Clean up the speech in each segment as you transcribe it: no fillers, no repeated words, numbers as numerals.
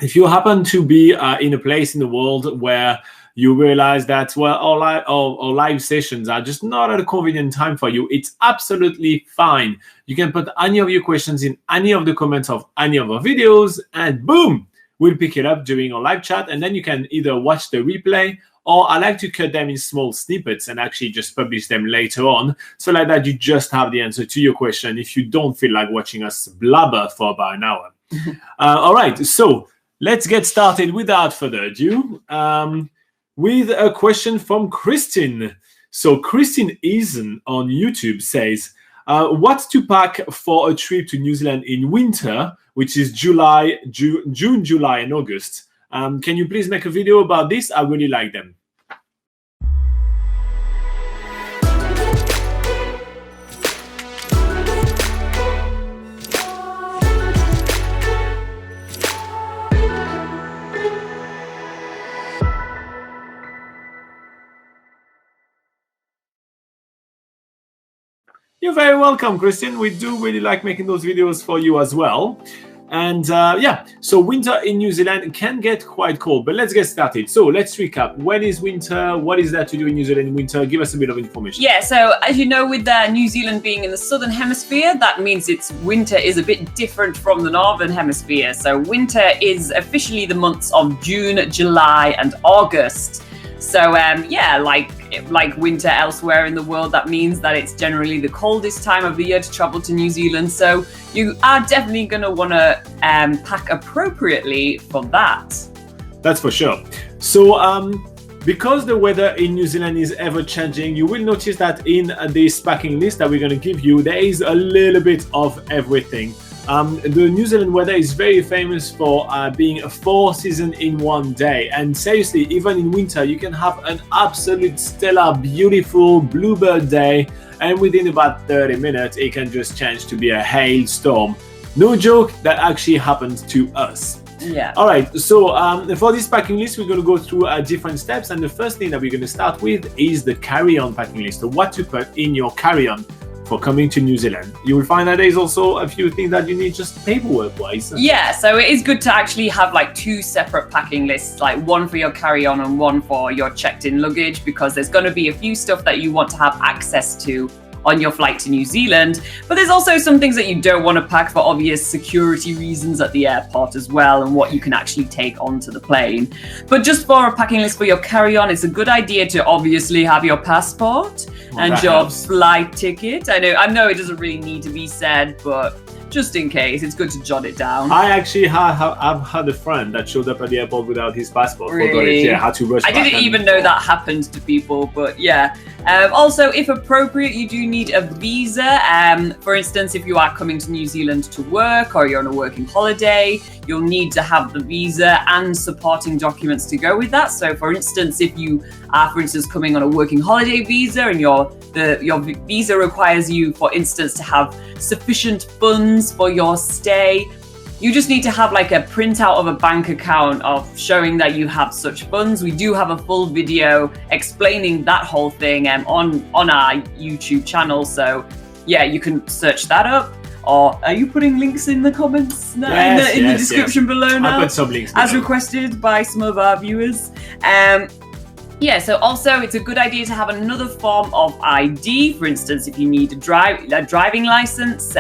If you happen to be in a place in the world where you realize that, well, our live sessions are just not at a convenient time for you, it's absolutely fine. You can put any of your questions in any of the comments of any of our videos, and boom, we'll pick it up during our live chat, and then you can either watch the replay, or I like to cut them in small snippets and actually just publish them later on. So like that, you just have the answer to your question if you don't feel like watching us blabber for about an hour. All right, so let's get started without further ado with a question from Christine. So Christine Eason on YouTube says, what to pack for a trip to New Zealand in winter, which is June, July, and August. Can you please make a video about this? I really like them. You're very welcome, Christian. We do really like making those videos for you as well. And yeah, so winter in New Zealand can get quite cold, but let's get started. So let's recap. When is winter? What is there to do in New Zealand in winter? Give us a bit of information. Yeah, so as you know, with New Zealand being in the southern hemisphere, that means its winter is a bit different from the northern hemisphere. So winter is officially the months of June, July, and August. So yeah, like winter elsewhere in the world, that means that it's generally the coldest time of the year to travel to New Zealand. So you are definitely going to want to pack appropriately for that. That's for sure. So because the weather in New Zealand is ever changing, you will notice that in this packing list that we're going to give you, there is a little bit of everything. The New Zealand weather is very famous for being a 4 seasons in one day. And seriously, even in winter, you can have an absolute stellar, beautiful bluebird day. And within about 30 minutes, it can just change to be a hailstorm. No joke, that actually happened to us. Yeah. All right, so for this packing list, we're going to go through different steps. And the first thing that we're going to start with is the carry-on packing list. So what to put in your carry-on for coming to New Zealand. You will find that there's also a few things that you need just paperwork-wise. Yeah, so it is good to actually have like 2 separate packing lists, like one for your carry-on and one for your checked-in luggage, because there's going to be a few stuff that you want to have access to on your flight to New Zealand. But there's also some things that you don't want to pack for obvious security reasons at the airport as well, and what you can actually take onto the plane. But just for a packing list for your carry-on, it's a good idea to obviously have your passport and your flight ticket. I know it doesn't really need to be said, but just in case, it's good to jot it down. I actually have had a friend that showed up at the airport without his passport. Really? Yeah, had to rush back. I didn't even know that happened to people, but yeah. Also, if appropriate, you do need a visa. For instance, if you are coming to New Zealand to work or you're on a working holiday, you'll need to have the visa and supporting documents to go with that. So for instance, if you are, coming on a working holiday visa and your visa requires you, for instance, to have sufficient funds for your stay, you just need to have like a printout of a bank account of showing that you have such funds. We do have a full video explaining that whole thing on our YouTube channel. So yeah, you can search that up. Or are you putting links in the comments now, yes, in the description below now? I'll put some links below, as requested by some of our viewers. Yeah, so also it's a good idea to have another form of ID. For instance, if you need a driving license,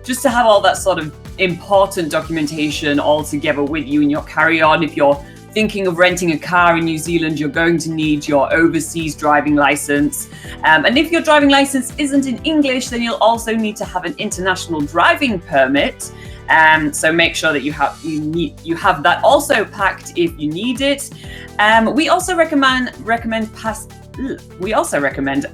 just to have all that sort of important documentation all together with you in your carry-on. If you're thinking of renting a car in New Zealand, you're going to need your overseas driving license. And if your driving license isn't in English, then you'll also need to have an international driving permit. So make sure that you have that also packed if you need it. We also recommend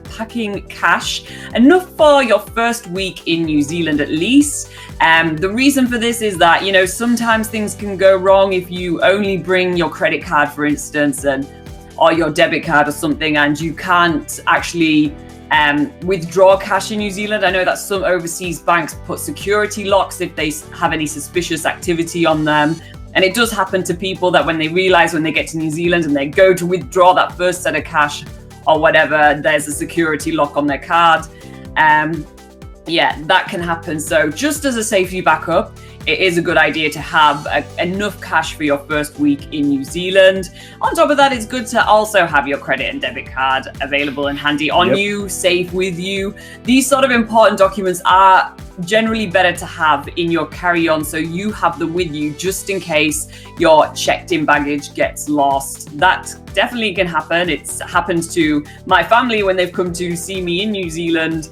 packing cash, enough for your first week in New Zealand at least. The reason for this is that, sometimes things can go wrong if you only bring your credit card, for instance, or your debit card or something, and you can't actually withdraw cash in New Zealand. I know that some overseas banks put security locks if they have any suspicious activity on them. And it does happen to people that when they realize when they get to New Zealand and they go to withdraw that first set of cash or whatever, there's a security lock on their card. Yeah, that can happen. So just as a safety backup, it is a good idea to have enough cash for your first week in New Zealand. On top of that, it's good to also have your credit and debit card available and handy on you, safe with you. These sort of important documents are generally better to have in your carry-on, so you have them with you just in case your checked-in baggage gets lost. That definitely can happen. It's happened to my family when they've come to see me in New Zealand.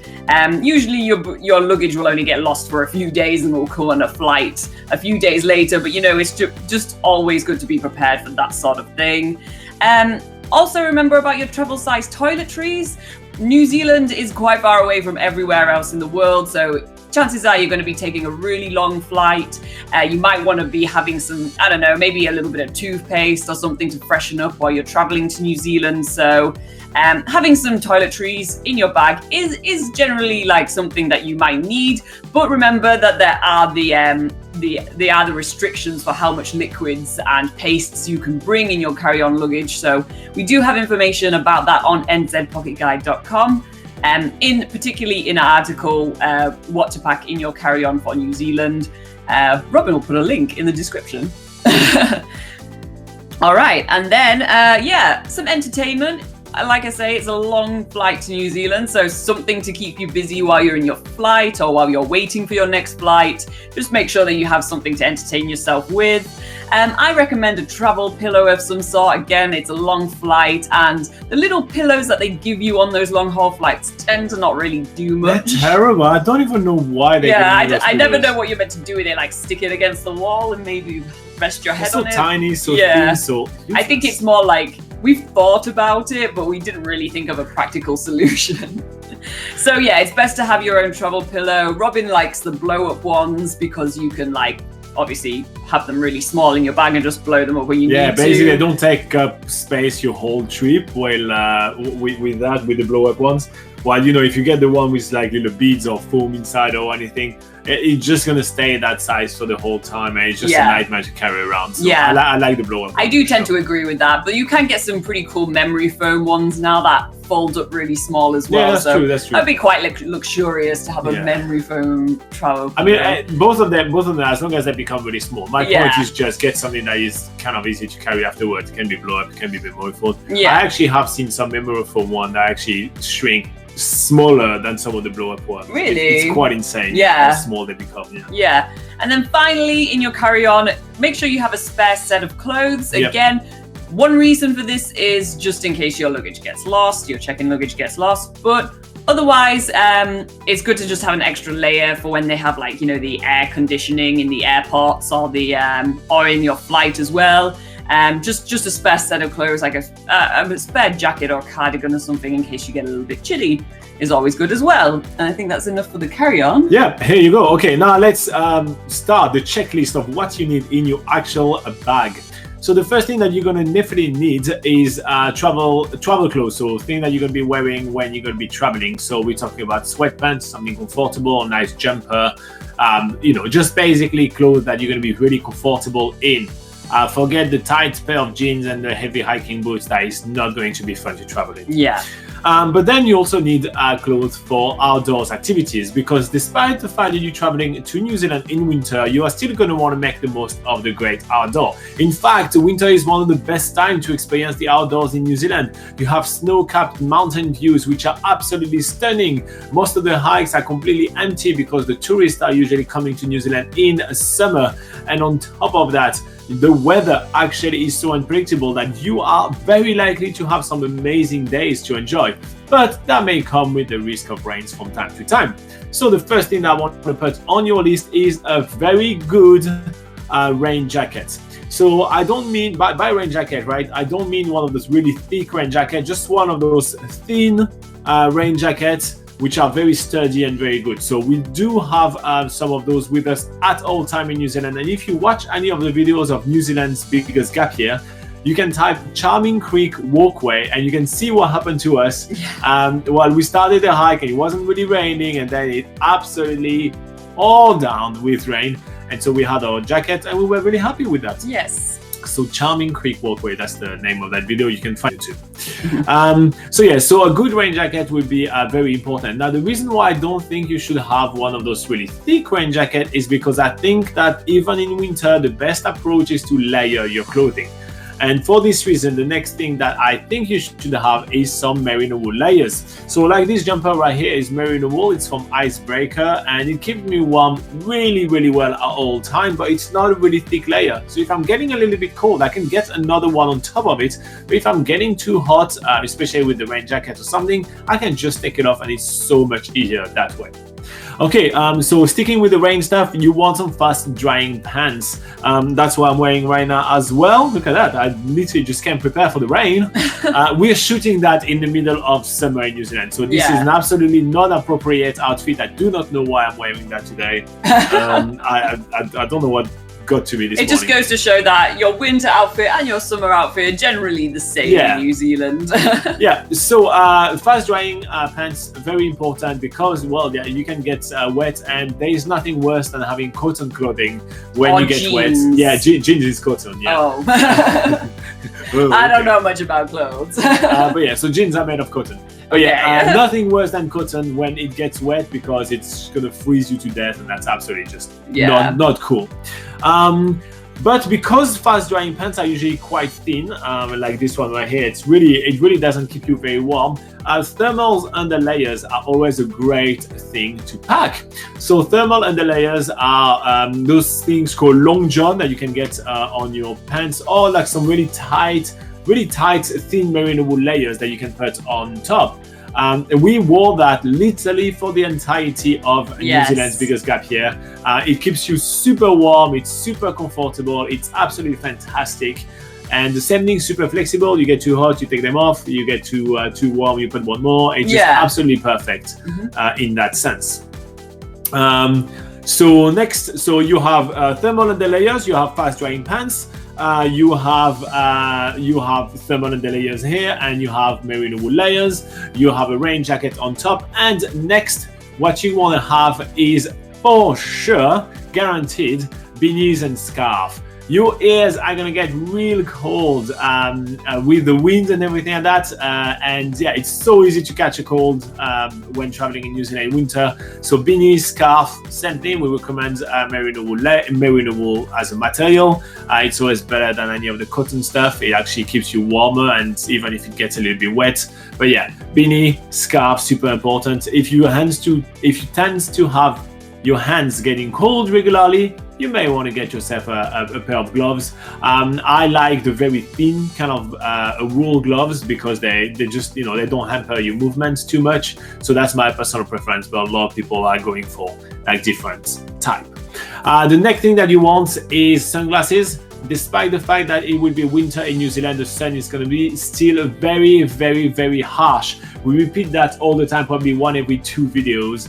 Usually your luggage will only get lost for a few days and will come on a flight a few days later, but it's just always good to be prepared for that sort of thing. Also remember about your travel size toiletries. New Zealand is quite far away from everywhere else in the world, so chances are you're going to be taking a really long flight. You might want to be having some, I don't know, maybe a little bit of toothpaste or something to freshen up while you're traveling to New Zealand. So having some toiletries in your bag is generally like something that you might need. But remember that there are the restrictions for how much liquids and pastes you can bring in your carry-on luggage. So we do have information about that on nzpocketguide.com. Particularly in our article, what to pack in your carry-on for New Zealand. Robin will put a link in the description. All right, and then some entertainment. Like I say, it's a long flight to New Zealand, so something to keep you busy while you're in your flight or while you're waiting for your next flight. Just make sure that you have something to entertain yourself with. I recommend a travel pillow of some sort. Again, it's a long flight, and the little pillows that they give you on those long haul flights tend to not really do much. They're terrible. I don't even know why they. I never know what you're meant to do with it. Like stick it against the wall and maybe rest your head on it. So tiny, so thin, so. I think it's more like we've thought about it, but we didn't really think of a practical solution. So it's best to have your own travel pillow. Robin likes the blow-up ones because you can obviously have them really small in your bag and just blow them up when you need to. Yeah, basically they don't take up space your whole trip. While with the blow-up ones, while if you get the one with like little beads or foam inside or anything, it's just gonna stay that size for the whole time, and it's just a nightmare to carry around. So I like the blow-up. I do tend to agree with that, but you can get some pretty cool memory foam ones now that fold up really small as well. Yeah, that's true. That'd be quite luxurious to have a memory foam travel. I mean, both of them, as long as they become really small. My point is just get something that is kind of easy to carry afterwards. It can be blow up, it can be memory foam. Yeah. I actually have seen some memory foam one that actually shrink smaller than some of the blow-up ones. Really? It's quite insane how small they become. Yeah. And then finally, in your carry-on, make sure you have a spare set of clothes. Again, one reason for this is just in case your luggage gets lost, your check-in luggage gets lost. But otherwise, it's good to just have an extra layer for when they have the air conditioning in the airports or or in your flight as well. Just a spare set of clothes, like a spare jacket or cardigan or something in case you get a little bit chilly is always good as well. And I think that's enough for the carry-on. Yeah, here you go. Okay, now let's start the checklist of what you need in your actual bag. So the first thing that you're going to definitely need is travel clothes. So things that you're going to be wearing when you're going to be traveling. So we're talking about sweatpants, something comfortable, a nice jumper, just basically clothes that you're going to be really comfortable in. Forget the tight pair of jeans and the heavy hiking boots. That is not going to be fun to travel in. Yeah. But then you also need clothes for outdoors activities, because despite the fact that you're traveling to New Zealand in winter, you are still going to want to make the most of the great outdoor. In fact, winter is one of the best times to experience the outdoors in New Zealand. You have snow-capped mountain views, which are absolutely stunning. Most of the hikes are completely empty because the tourists are usually coming to New Zealand in summer. And on top of that, the weather actually is so unpredictable that you are very likely to have some amazing days to enjoy. But that may come with the risk of rains from time to time. So the first thing that I want to put on your list is a very good rain jacket. So I don't mean, by rain jacket, right? I don't mean one of those really thick rain jackets, just one of those thin rain jackets, which are very sturdy and very good. So we do have some of those with us at all time in New Zealand. And if you watch any of the videos of New Zealand's biggest gap year, you can type Charming Creek Walkway and you can see what happened to us. Well, we started the hike and it wasn't really raining, and then it absolutely all down with rain. And so we had our jacket and we were really happy with that. Yes. So Charming Creek Walkway, that's the name of that video. You can find it too. So a good rain jacket would be very important. Now, the reason why I don't think you should have one of those really thick rain jackets is because I think that even in winter, the best approach is to layer your clothing. And for this reason, the next thing that I think you should have is some merino wool layers. So like this jumper right here is merino wool. It's from Icebreaker, and it keeps me warm really, really well at all time, but it's not a really thick layer. So if I'm getting a little bit cold, I can get another one on top of it. But if I'm getting too hot, especially with the rain jacket or something, I can just take it off, and it's so much easier that way. Okay, so sticking with the rain stuff, you want some fast drying pants. That's what I'm wearing right now as well. Look at that, I literally just can't prepare for the rain. We're shooting that in the middle of summer in New Zealand, so this is an absolutely not appropriate outfit. I do not know why I'm wearing that today. I don't know what got to me this morning. It just goes to show that your winter outfit and your summer outfit are generally the same in New Zealand. So fast drying pants, very important because, well, you can get wet, and there is nothing worse than having cotton clothing when you get jeans. Wet. Yeah, jeans is cotton. Oh. I don't know much about clothes. But yeah, so jeans are made of cotton. Oh yeah, nothing worse than cotton when it gets wet, because it's gonna freeze you to death, and that's absolutely just not cool. But because fast drying pants are usually quite thin, like this one right here, it really doesn't keep you very warm. Thermals underlayers are always a great thing to pack. So thermal underlayers are those things called long john that you can get on your pants, or like some really tight, thin merino wool layers that you can put on top. We wore that literally for the entirety of New Zealand's biggest gap year. It keeps you super warm, it's super comfortable, it's absolutely fantastic. And the same thing, super flexible. You get too hot, you take them off. You get too warm, you put one more. It's just absolutely perfect in that sense. So next, so you have thermal underlayers, you have fast drying pants. You have thermal underlayers here, and you have merino wool layers. You have a rain jacket on top, and next, what you want to have is for sure, guaranteed, beanies and scarf. Your ears are gonna get real cold with the wind and everything like that, and yeah, it's so easy to catch a cold when traveling in New Zealand in winter. So beanies, scarf, same thing. We recommend merino wool as a material. It's always better than any of the cotton stuff. It actually keeps you warmer, and even if it gets a little bit wet. But yeah, beanie, scarf, super important. If you tend to have your hands getting cold regularly, you may want to get yourself a pair of gloves. I like the very thin kind of wool gloves, because they just, they don't hamper your movements too much. So that's my personal preference, but a lot of people are going for like different type. The next thing that you want is sunglasses. Despite the fact that it will be winter in New Zealand, the sun is going to be still very, very, very harsh. We repeat that all the time, probably one every 2 videos.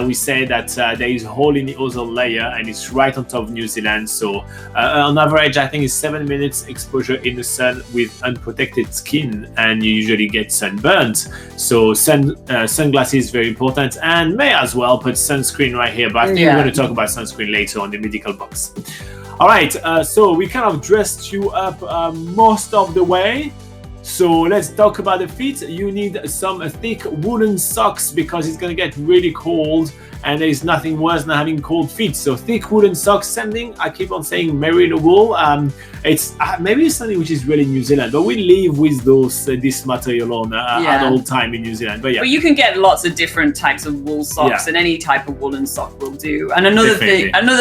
We say that there is a hole in the ozone layer, and it's right on top of New Zealand. So on average, I think it's 7 minutes exposure in the sun with unprotected skin, and you usually get sunburnt. So sunglasses is very important, and may as well put sunscreen right here. But I think we're going to talk about sunscreen later on the medical box. All right, so we kind of dressed you up most of the way. So let's talk about the feet. You need some thick woolen socks, because it's going to get really cold, and there is nothing worse than having cold feet. So thick woolen socks, same thing. I keep on saying merino wool. It's maybe it's something which is really New Zealand, but we live with this material on at all time in New Zealand. But you can get lots of different types of wool socks, and any type of woolen sock will do. And another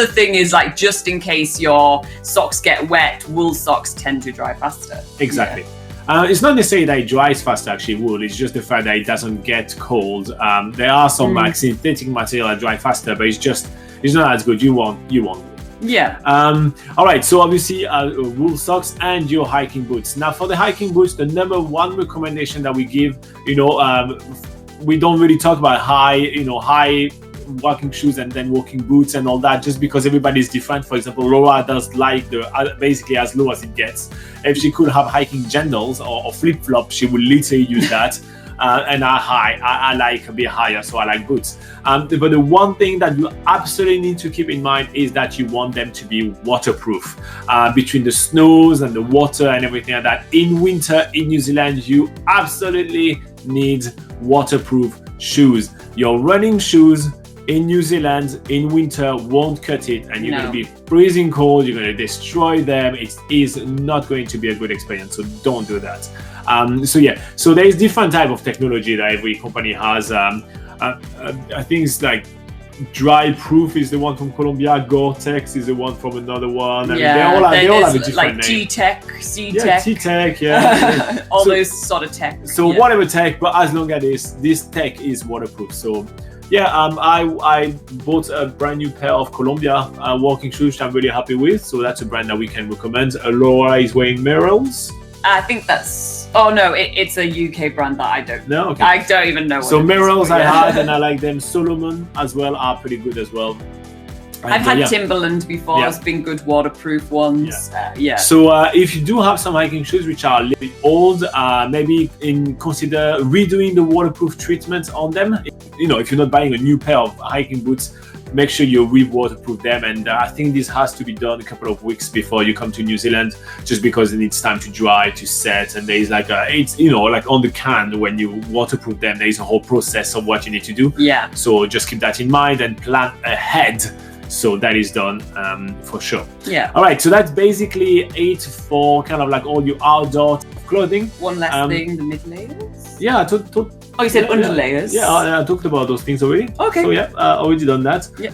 thing is, like, just in case your socks get wet, wool socks tend to dry faster. Exactly. It's not necessarily that it dries faster, actually, wool. It's just the fact that it doesn't get cold. There are some synthetic material that dry faster, but it's not as good. You want wool. Yeah. All right. So obviously, wool socks and your hiking boots. Now, for the hiking boots, the number one recommendation that we give, we don't really talk about high walking shoes and then walking boots and all that, just because everybody's different. For example, Laura does like the basically as low as it gets. If she could have hiking sandals or flip-flops, she would literally use that. and are high. I like a bit higher, so I like boots. But the one thing that you absolutely need to keep in mind is that you want them to be waterproof. Between the snows and the water and everything like that, in winter in New Zealand, you absolutely need waterproof shoes. Your running shoes in New Zealand in winter won't cut it, and you're going to be freezing cold. You're going to destroy them. It is not going to be a good experience, so don't do that. So there is different type of technology that every company has. I think it's like Dry Proof is the one from Colombia. Gore-Tex is the one from another one. I mean, they all have a different like name. T-Tech, C-Tech. Yeah, T-Tech, yeah. All those sort of tech. So whatever tech, but as long as this tech is waterproof. So yeah, I bought a brand new pair of Columbia walking shoes, which I'm really happy with. So that's a brand that we can recommend. Laura is wearing Merrells. I think that's... Oh no, it's a UK brand that I don't... No? Okay. I don't even know what So it is, Merrells but I had, and I like them. Solomon as well are pretty good as well. And, I've had Timberland before. Yeah. It's been good waterproof ones. Yeah. So if you do have some hiking shoes which are a little bit old, maybe consider redoing the waterproof treatment on them. You know, if you're not buying a new pair of hiking boots, make sure you re-waterproof them. And I think this has to be done a couple of weeks before you come to New Zealand, just because it needs time to dry, to set. And there is like it's, you know, like on the can, when you waterproof them, there is a whole process of what you need to do. Yeah. So just keep that in mind and plan ahead. So that is done for sure. Yeah. All right. So that's basically it for kind of like all your outdoor clothing. One last thing, the mid layers. Yeah. Oh, you said under layers. Yeah, I talked about those things already. Okay. So yeah, already done that. Yeah.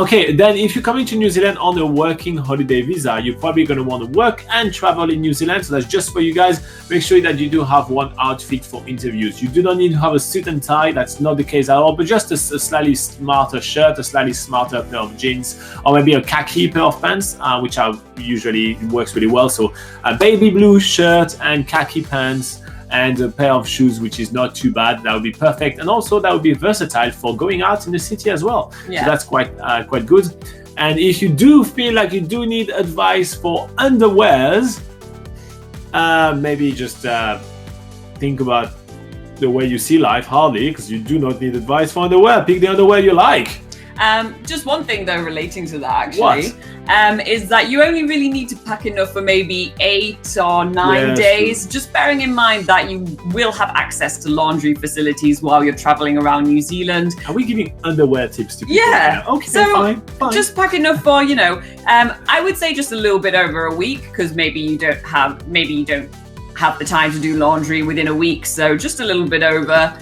Okay, then if you're coming to New Zealand on a working holiday visa, you're probably going to want to work and travel in New Zealand. So that's just for you guys. Make sure that you do have one outfit for interviews. You do not need to have a suit and tie. That's not the case at all. But just a slightly smarter shirt, a slightly smarter pair of jeans, or maybe a khaki pair of pants, which are usually works really well. So a baby blue shirt and khaki pants, and a pair of shoes, which is not too bad. That would be perfect. And also that would be versatile for going out in the city as well. Yeah. So that's quite good. And if you do feel like you do need advice for underwears, maybe just think about the way you see life, hardly, because you do not need advice for underwear. Pick the underwear you like. Just one thing though relating to that actually, is that you only really need to pack enough for maybe 8 or 9 days. True. Just bearing in mind that you will have access to laundry facilities while you're traveling around New Zealand. Are we giving underwear tips to people? Yeah. Okay, so fine. Just pack enough for, you know, I would say just a little bit over a week, because maybe you don't have the time to do laundry within a week. So just a little bit over.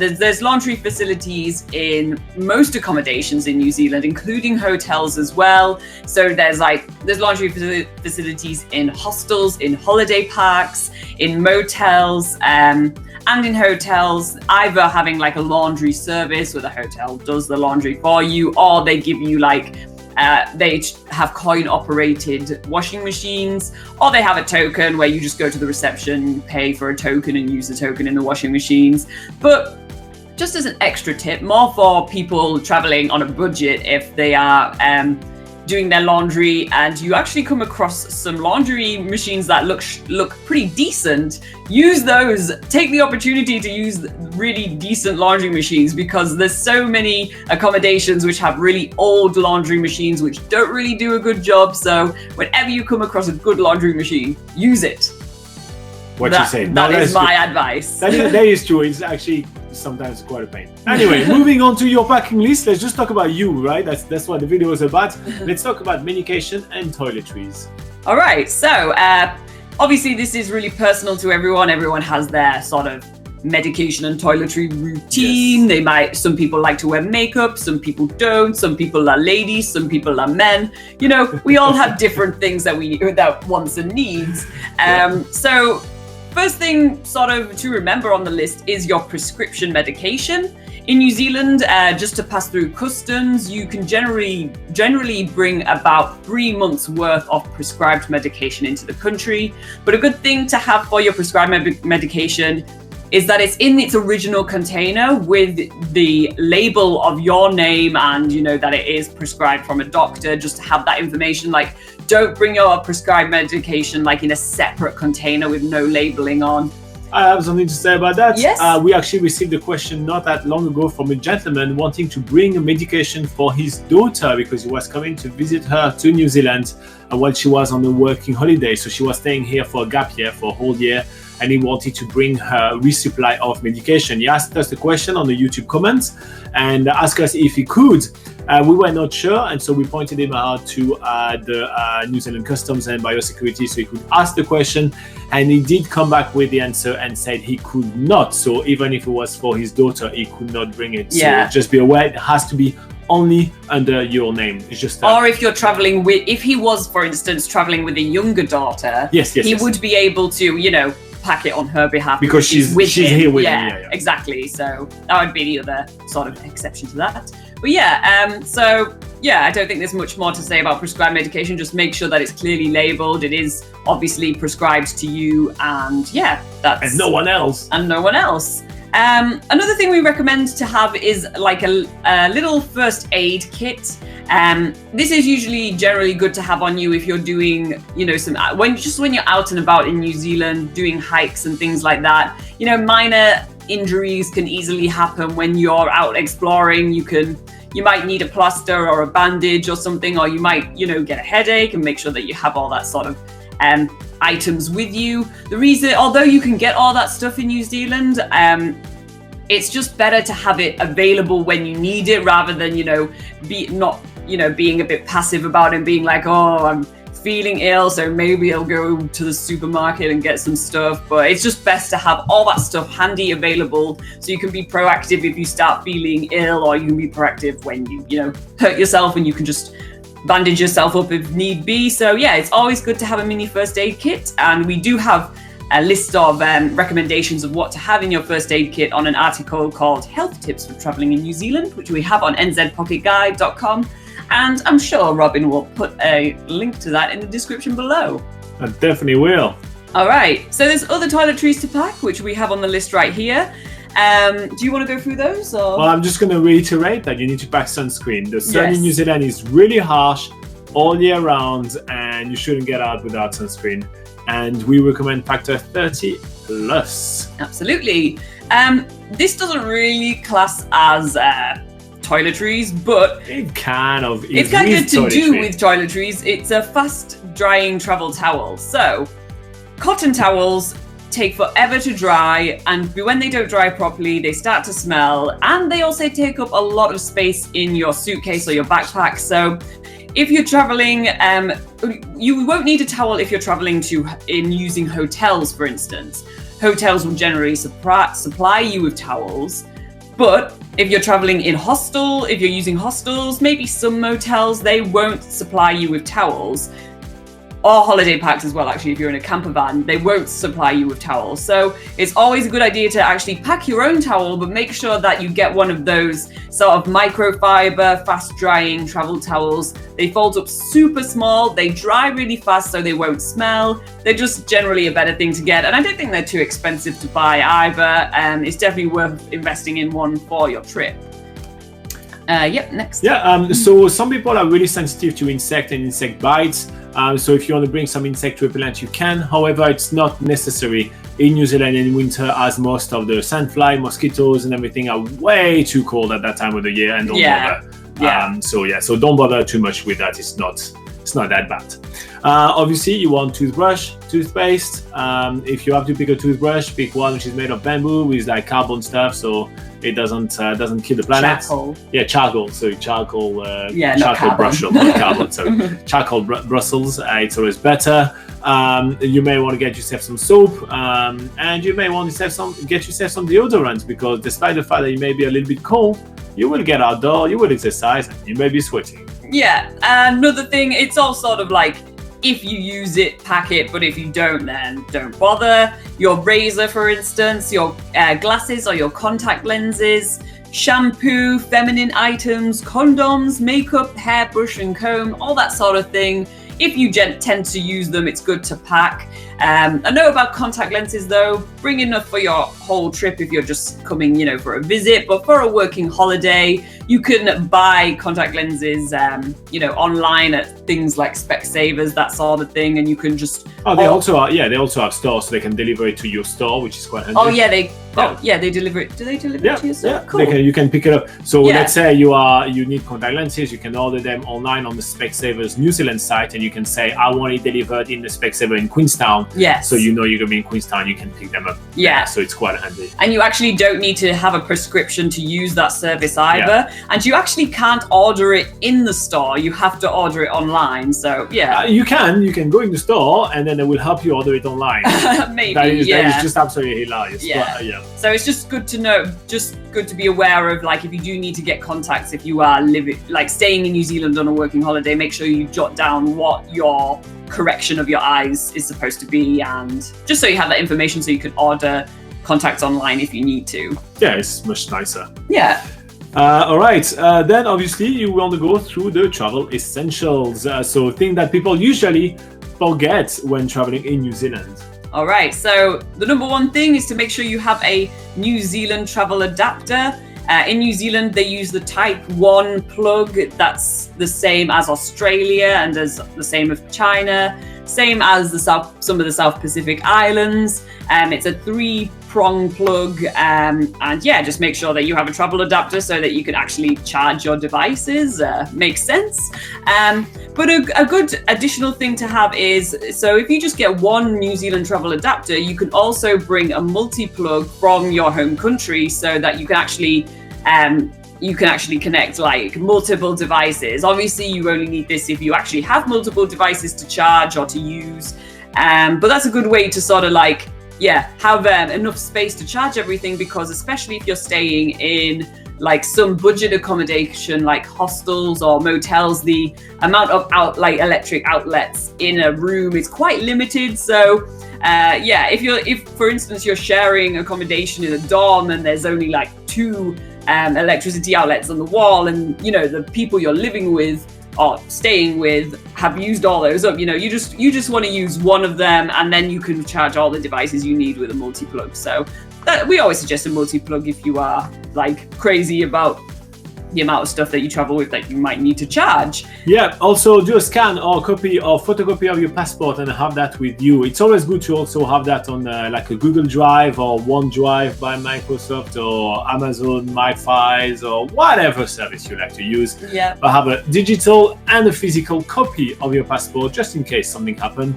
There's laundry facilities in most accommodations in New Zealand, including hotels as well. So there's laundry facilities in hostels, in holiday parks, in motels, and in hotels, either having like a laundry service where the hotel does the laundry for you, or they give you they have coin-operated washing machines, or they have a token where you just go to the reception, pay for a token, and use the token in the washing machines. But just as an extra tip, more for people traveling on a budget, if they are doing their laundry and you actually come across some laundry machines that look pretty decent, use those. Take the opportunity to use really decent laundry machines, because there's so many accommodations which have really old laundry machines which don't really do a good job. So whenever you come across a good laundry machine, use it. What you say? That is my advice. That is true. It's actually sometimes quite a pain. Anyway, moving on to your packing list, let's just talk about you, right? That's what the video is about. Let's talk about medication and toiletries. All right. So obviously this is really personal to everyone. Everyone has their sort of medication and toiletry routine. Yes. Some people like to wear makeup, some people don't, some people are ladies, some people are men. You know, we all have different things that wants and needs. So first thing sort of to remember on the list is your prescription medication. In New Zealand, just to pass through customs, you can generally bring about 3 months worth of prescribed medication into the country. But a good thing to have for your prescribed medication is that it's in its original container with the label of your name, and you know that it is prescribed from a doctor, just to have that information. Like, don't bring your prescribed medication like in a separate container with no labeling on. I have something to say about that. Yes. We actually received a question not that long ago from a gentleman wanting to bring a medication for his daughter because he was coming to visit her to New Zealand while she was on a working holiday. So she was staying here for a gap year, for a whole year, and he wanted to bring her resupply of medication. He asked us the question on the YouTube comments and asked us if he could. We were not sure, and so we pointed him out to the New Zealand Customs and Biosecurity so he could ask the question, and he did come back with the answer and said he could not. So even if it was for his daughter, he could not bring it. Yeah. So just be aware, it has to be only under your name. It's just or if you're traveling with, if he was, for instance, traveling with a younger daughter, he would be able to, pack it on her behalf because she's here with him. Yeah, exactly. So that would be the other sort of exception to that. But I don't think there's much more to say about prescribed medication. Just make sure that it's clearly labeled. It is obviously prescribed to you, and that's and no one else. Another thing we recommend to have is like a little first aid kit. This is usually generally good to have on you if you're doing, when you're out and about in New Zealand doing hikes and things like that. Minor injuries can easily happen when you're out exploring. You might need a plaster or a bandage or something, or you might, get a headache, and make sure that you have all that sort of items with you. The reason, although you can get all that stuff in New Zealand, it's just better to have it available when you need it, rather than being a bit passive about it and being like, oh, I'm feeling ill, so maybe I'll go to the supermarket and get some stuff. But it's just best to have all that stuff handy, available, so you can be proactive if you start feeling ill, or you can be proactive when you hurt yourself, and you can just bandage yourself up if need be. So it's always good to have a mini first aid kit, and we do have a list of recommendations of what to have in your first aid kit on an article called Health Tips for Travelling in New Zealand, which we have on nzpocketguide.com, and I'm sure Robin will put a link to that in the description below. I definitely will. All right, so there's other toiletries to pack, which we have on the list right here. Do you want to go through those? Or? Well, I'm just going to reiterate that you need to pack sunscreen. The sun in New Zealand is really harsh all year round, and you shouldn't get out without sunscreen. And we recommend factor 30 plus. Absolutely. This doesn't really class as toiletries, but it kind of is. It's kind of to do with toiletries. It's a fast drying travel towel. So cotton towels take forever to dry, and when they don't dry properly, they start to smell, and they also take up a lot of space in your suitcase or your backpack. So if you're traveling, you won't need a towel if you're traveling in using hotels, for instance. Hotels will generally supply you with towels, but if you're traveling in if you're using hostels, maybe some motels, they won't supply you with towels. Or holiday packs as well, actually, if you're in a camper van, they won't supply you with towels. So it's always a good idea to actually pack your own towel, but make sure that you get one of those sort of microfiber, fast-drying travel towels. They fold up super small, they dry really fast so they won't smell. They're just generally a better thing to get, and I don't think they're too expensive to buy either. It's definitely worth investing in one for your trip. Next. So some people are really sensitive to insect and insect bites. So if you want to bring some insect repellent, you can. However, it's not necessary in New Zealand in winter, as most of the sandfly, mosquitoes, and everything are way too cold at that time of the year, and don't bother. So don't bother too much with that. It's not that bad. Obviously, you want toothbrush, toothpaste. If you have to pick a toothbrush, pick one which is made of bamboo with like carbon stuff, so it doesn't kill the planet. Charcoal. So charcoal Brussels, not carbon. So charcoal Brussels. It's always better. You may want to get yourself some soap, and you may want to get yourself some deodorant, because despite the fact that you may be a little bit cold, you will get outdoor, you will exercise, and you may be sweating. Yeah, another thing, it's all sort of like, if you use it, pack it, but if you don't, then don't bother. Your razor, for instance, your glasses or your contact lenses, shampoo, feminine items, condoms, makeup, hairbrush and comb, all that sort of thing. If you tend to use them, it's good to pack. I know about contact lenses though, bring enough for your whole trip if you're just coming, for a visit, but for a working holiday, you can buy contact lenses, online at things like Specsavers, that sort of thing, and you can just. Oh, they also have stores, so they can deliver it to your store, which is quite handy. Oh yeah, they deliver it. Do they deliver it to your store? Yeah, cool. You can pick it up. So let's say you need contact lenses, you can order them online on the Specsavers New Zealand site, and you can say, I want it delivered in the Specsaver in Queenstown. Yes. So you're going to be in Queenstown, you can pick them up. Yeah. So it's quite handy. And you actually don't need to have a prescription to use that service either. And you actually can't order it in the store. You have to order it online. So you can go in the store and then they will help you order it online. Maybe. That is just absolutely hilarious. Yeah. But, So it's just good to know, just good to be aware of, like, if you do need to get contacts, if you are staying in New Zealand on a working holiday, make sure you jot down what your correction of your eyes is supposed to be, and just so you have that information so you can order contacts online if you need to. Yeah, it's much nicer. Yeah. All right. Then obviously you want to go through the travel essentials. So thing that people usually forget when traveling in New Zealand. All right. So the number one thing is to make sure you have a New Zealand travel adapter. In New Zealand, they use the Type 1 plug. That's the same as Australia and as the same as China, same as some of the South Pacific islands. It's a 3-prong plug, and just make sure that you have a travel adapter so that you can actually charge your devices. Makes sense. But a good additional thing to have is, so if you just get one New Zealand travel adapter, you can also bring a multi-plug from your home country so that you can actually connect like multiple devices. Obviously, you only need this if you actually have multiple devices to charge or to use. But that's a good way to sort of have enough space to charge everything, because especially if you're staying in like some budget accommodation like hostels or motels, the amount of electric outlets in a room is quite limited. So if for instance you're sharing accommodation in a dorm and there's only like 2 electricity outlets on the wall, and the people you're living with or staying with have used all those up, you just want to use one of them, and then you can charge all the devices you need with a multi-plug. So we always suggest a multi-plug if you are like crazy about the amount of stuff that you travel with that you might need to charge. Yeah, also do a scan or copy or photocopy of your passport and have that with you. It's always good to also have that on like a Google Drive or OneDrive by Microsoft or Amazon My Files or whatever service you like to use. Yeah. But have a digital and a physical copy of your passport just in case something happened.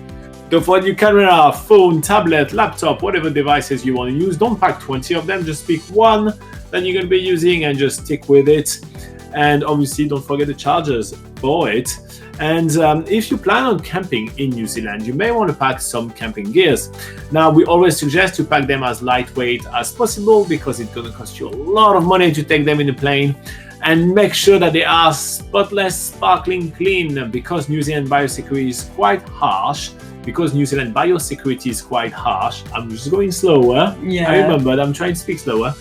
Don't forget your camera, phone, tablet, laptop, whatever devices you want to use. Don't pack 20 of them, just pick one that you're going to be using and just stick with it. And obviously don't forget the chargers for it. And if you plan on camping in New Zealand, you may want to pack some camping gears. Now, we always suggest to pack them as lightweight as possible because it's going to cost you a lot of money to take them in a plane. And make sure that they are spotless, sparkling clean, because New Zealand biosecurity is quite harsh. I'm just going slower. Yeah. I remembered, I'm trying to speak slower.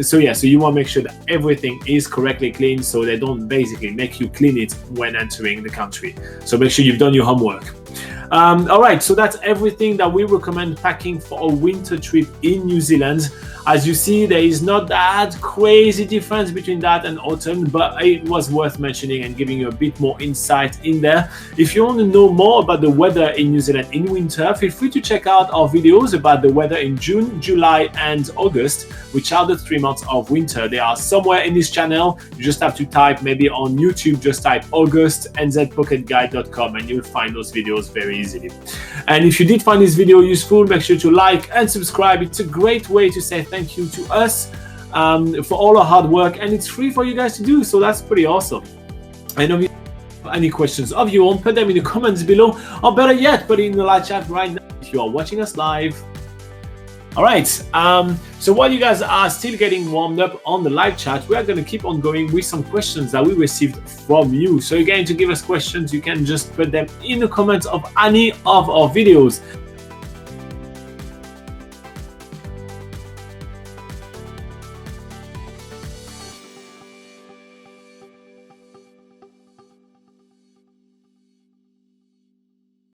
So you want to make sure that everything is correctly clean, so they don't basically make you clean it when entering the country. So make sure you've done your homework. All right, so that's everything that we recommend packing for a winter trip in New Zealand. As you see, there is not that crazy difference between that and autumn, but it was worth mentioning and giving you a bit more insight in there. If you want to know more about the weather in New Zealand in winter, feel free to check out our videos about the weather in June, July, and August, which are the 3 months of winter. They are somewhere in this channel. You just have to type, maybe on YouTube, just type August nzpocketguide.com and you'll find those videos very easily. And if you did find this video useful, make sure to like and subscribe. It's a great way to say thank you to us for all our hard work, and it's free for you guys to do, so that's pretty awesome. And if you have any questions of your own, put them in the comments below, or better yet, put it in the live chat right now if you are watching us live. All right, so while you guys are still getting warmed up on the live chat, we are going to keep on going with some questions that we received from you. So again, to give us questions, you can just put them in the comments of any of our videos.